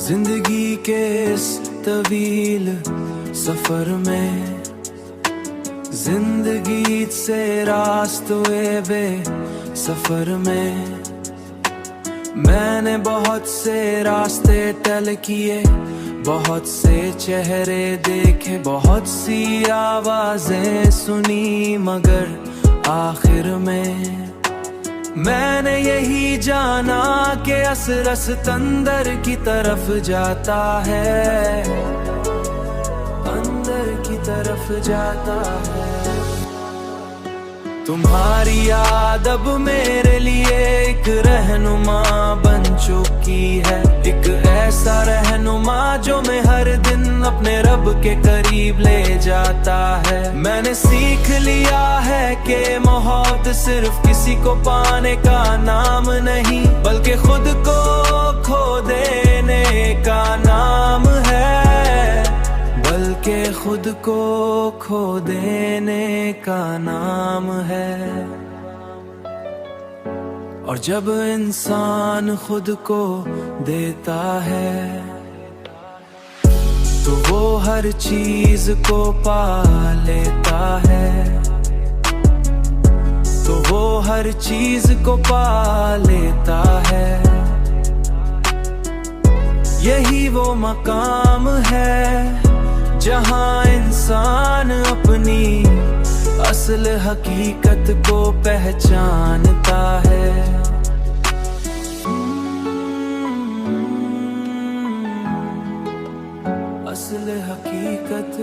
जिंदगी के इस तवील सफर में, जिंदगी से रास्तों बे सफर में, मैंने बहुत से रास्ते तय किए, बहुत से चेहरे देखे, बहुत सी आवाजें सुनी, मगर आखिर में मैंने यही जाना कि असरस अंदर की तरफ जाता है, अंदर की तरफ जाता है। तुम्हारी याद अब मेरे लिए एक रहनुमा बन चुकी है, एक ऐसा रहनुमा जो मैं हर दिन अपने रब के करीब ले जाता है। मैंने सीख लिया है कि मोहब्बत सिर्फ किसी को पाने का नाम नहीं, बल्कि खुद को खो देने का नाम है, बल्कि खुद को खो देने का नाम है। और जब इंसान खुद को देता है तो वो हर चीज को पा लेता है, तो वो हर चीज को पा लेता है। यही वो मकाम है जहाँ इंसान अपनी असल हकीकत को पहचानता है। असल हकीकत